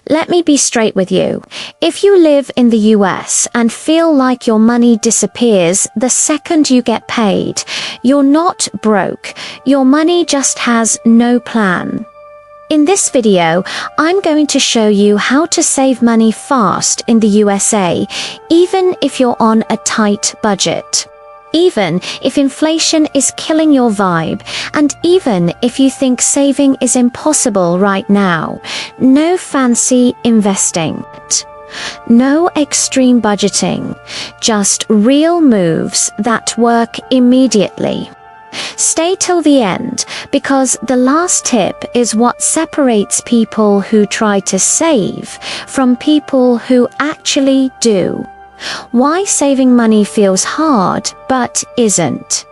Let me be straight with you. If you live in the US and feel like your money disappears the second you get paid, you're not broke. Your money just has no plan. In this video, I'm going to show you how to save money fast in the USA, even if you're on a tight budget. Even if inflation is killing your vibe, and even if you think saving is impossible right now, no fancy investing, no extreme budgeting, just real moves that work immediately. Stay till the end, because the last tip is what separates people who try to save from people who actually do. Why saving money feels hard, but isn't.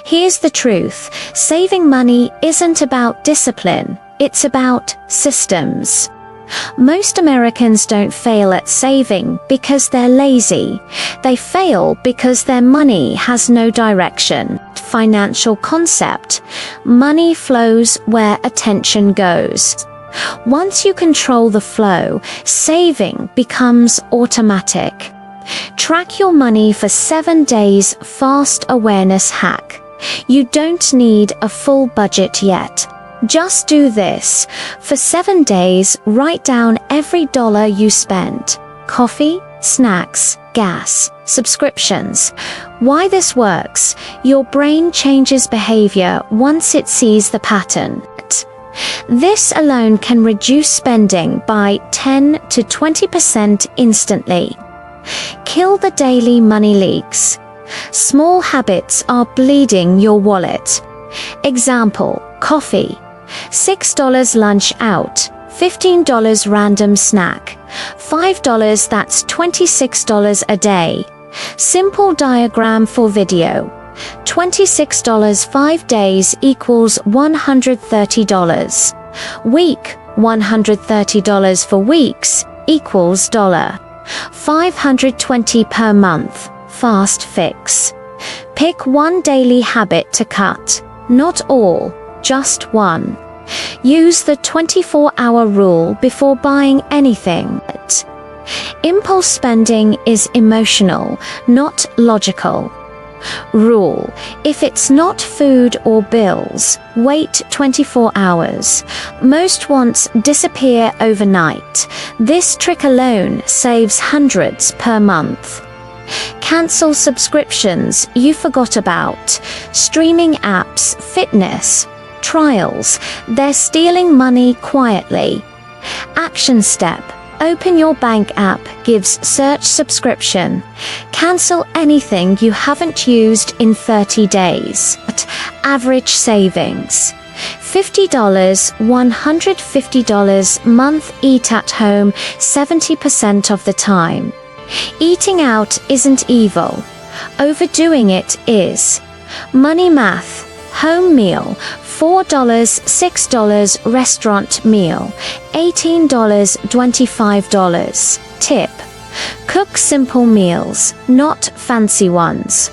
Here's the truth. Saving money isn't about discipline. It's about systems. Most Americans don't fail at saving because they're lazy. They fail because their money has no direction. Financial concept. Money flows where attention goes. Once you control the flow, saving becomes automatic. Track your money for 7 days fast awareness hack. You don't need a full budget yet. Just do this. For 7 days, write down every dollar you spent. Coffee, snacks, gas, subscriptions. Why this works? Your brain changes behavior once it sees the pattern. This alone can reduce spending by 10 to 20% instantly. Kill the daily money leaks. Small habits are bleeding your wallet. Example, coffee. $6 lunch out, $15 random snack, $5 that's $26 a day. Simple diagram for video. $26 5 days equals $130. Week, $130 for weeks equals $520 per month. Fast fix. Pick one daily habit to cut. Not all, just one. Use the 24-hour rule before buying anything. Impulse spending is emotional, not logical. Rule: if it's not food or bills, wait 24 hours. Most wants disappear overnight. This trick alone saves hundreds per month. Cancel subscriptions you forgot about. Streaming apps, fitness, trials. They're stealing money quietly. Action step. Open your bank app, gives search subscription. Cancel anything you haven't used in 30 days. Average savings. $50, $150 month. Eat at home 70% of the time. Eating out isn't evil. Overdoing it is. Money math. Home meal. $4, $6 restaurant meal, $18, $25. Tip: cook simple meals, not fancy ones.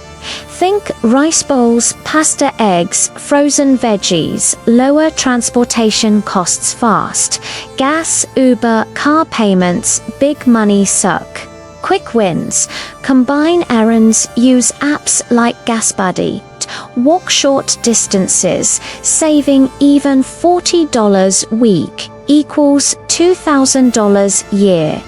Think rice bowls, pasta, eggs, frozen veggies. Lower transportation costs fast. Gas, Uber, car payments, big money suck. Quick wins. Combine errands, use apps like GasBuddy. Walk short distances, saving even $40 week equals $2,000 year.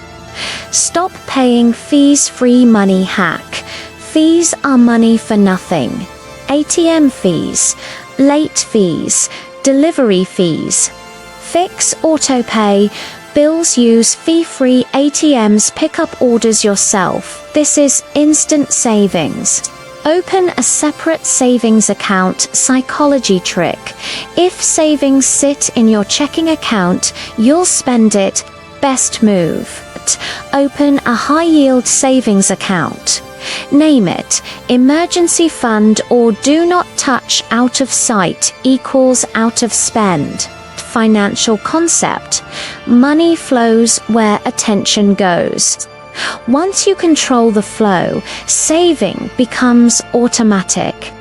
Stop paying fees. Free money hack. Fees are money for nothing. ATM fees, late fees, delivery fees. Fix autopay. Bills. Use fee-free ATMs. Pick up orders yourself. This is instant savings. Open a separate savings account. Psychology trick. If savings sit in your checking account, you'll spend it. Best move. Open a high-yield savings account. Name it. Emergency fund or do not touch. Out of sight equals out of spend. Financial concept. Money flows where attention goes. Once you control the flow, saving becomes automatic.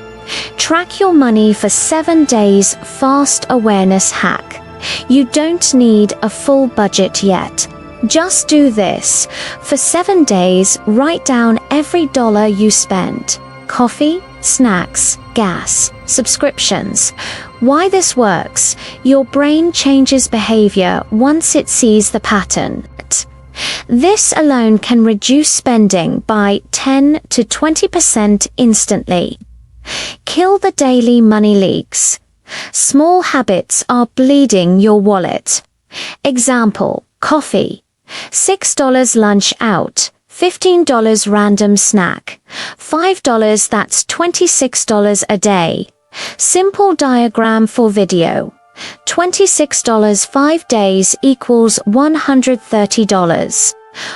Track your money for 7 days. Fast awareness hack. You don't need a full budget yet. Just do this. For 7 days, write down every dollar you spent. Coffee, snacks, gas, subscriptions. Why this works: your brain changes behavior once it sees the pattern. This alone can reduce spending by 10 to 20% instantly. Kill the daily money leaks. Small habits are bleeding your wallet. Example: coffee. $6 lunch out, $15 random snack, $5 that's $26 a day. Simple diagram for video. $26 5 days equals $130.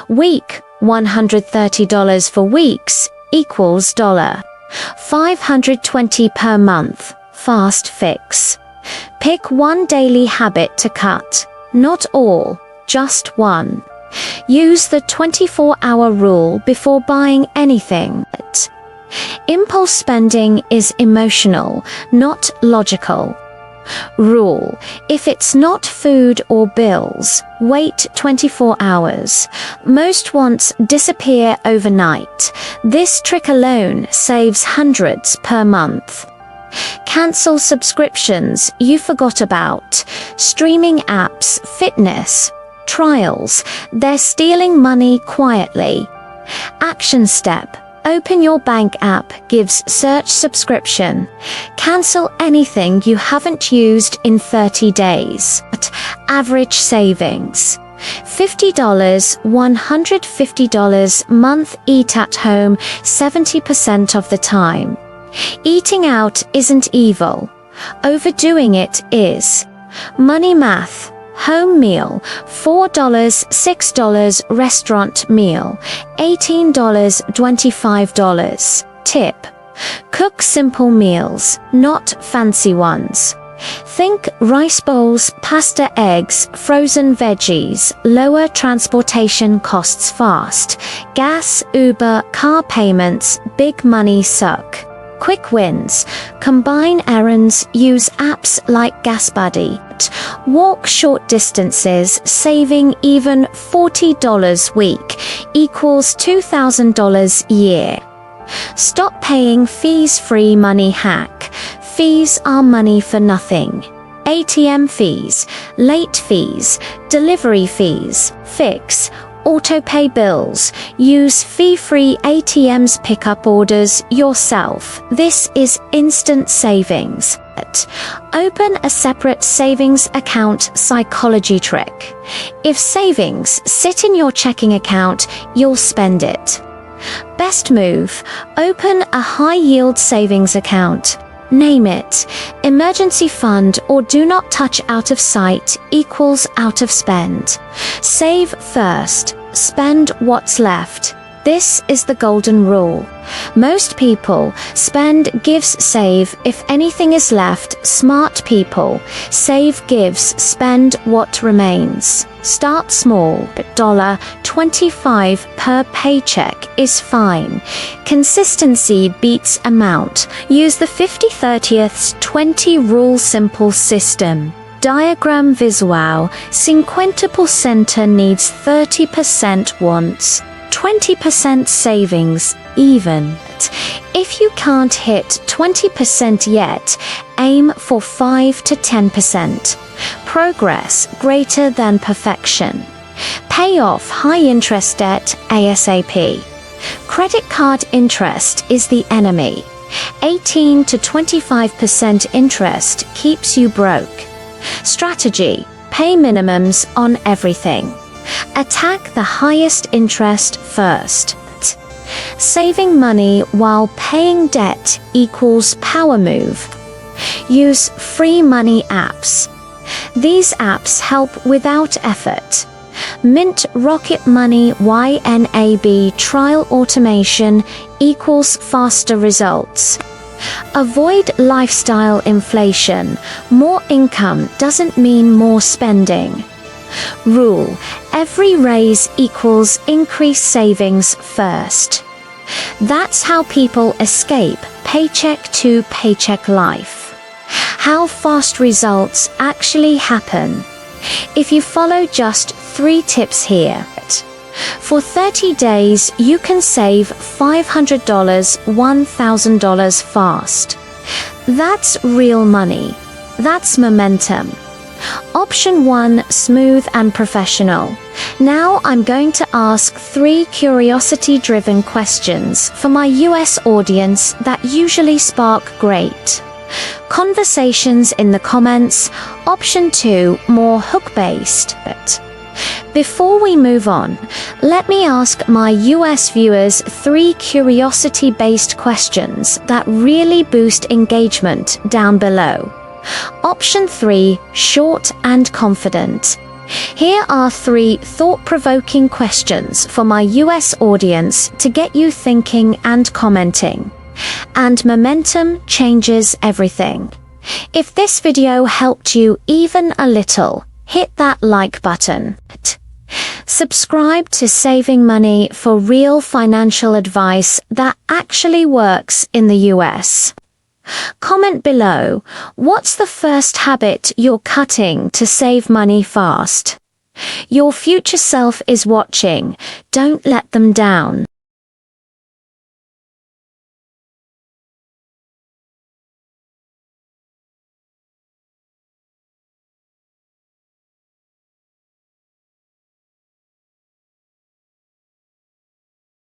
Week, $130 for weeks equals $520 per month. Fast fix. Pick one daily habit to cut. Not all, just one. Use the 24-hour rule before buying anything. Impulse spending is emotional, not logical. Rule: if it's not food or bills, wait 24 hours. Most wants disappear overnight. This trick alone saves hundreds per month. Cancel subscriptions you forgot about. Streaming apps, fitness, trials, they're stealing money quietly. Action step: open your bank app, gives search subscription. Cancel anything you haven't used in 30 days. Average savings: $50, $150 month. Eat at home 70% of the time. Eating out isn't evil. Overdoing it is. Money math: home meal, $4, $6 restaurant meal, $18, $25. Tip: cook simple meals, not fancy ones. Think rice bowls, pasta, eggs, frozen veggies. Lower transportation costs fast. Gas, Uber, car payments, big money suck. Quick wins: combine errands, use apps like GasBuddy. Walk short distances, saving even $40 week equals $2,000 year. Stop paying fees. Free money hack: fees are money for nothing. ATM fees, late fees, delivery fees. Fix: auto-pay bills. Use fee-free ATMs. Pick up orders yourself. This is instant savings. Open a separate savings account. Psychology trick: if savings sit in your checking account, you'll spend it. Best move: open a high-yield savings account. Name it emergency fund or do not touch. Out of sight equals out of spend. Save first, spend what's left. This is the golden rule. Most people spend, gives, save. If anything is left, smart people save, gives, spend what remains. Start small. $25 per paycheck is fine. Consistency beats amount. Use the 50/30/20 rule. Simple system. Diagram visual: 50% needs, 30% wants, 20% savings. Even if you can't hit 20% yet, aim for 5 to 10%. Progress greater than perfection. Pay off high-interest debt ASAP. Credit card interest is the enemy. 18 to 25% interest keeps you broke. Strategy: pay minimums on everything. Attack the highest interest first. Saving money while paying debt equals power move. Use free money apps. These apps help without effort. Mint, Rocket Money, YNAB. Trial automation equals faster results. Avoid lifestyle inflation. More income doesn't mean more spending. Rule: every raise equals increased savings first. That's how people escape paycheck to paycheck life. How fast results actually happen. If you follow just 3 tips here, for 30 days you can save $500, $1,000 fast. That's real money. That's momentum. Option 1, smooth and professional. Now I'm going to ask 3 curiosity-driven questions for my US audience that usually spark great conversations in the comments. Option 2, more hook-based. Before we move on, let me ask my US viewers 3 curiosity-based questions that really boost engagement down below. Option 3, short and confident. Here are 3 thought-provoking questions for my US audience to get you thinking and commenting. And momentum changes everything. If this video helped you even a little, hit that like button. Subscribe to Saving Money for real financial advice that actually works in the US. Comment below, what's the first habit you're cutting to save money fast? Your future self is watching. Don't let them down.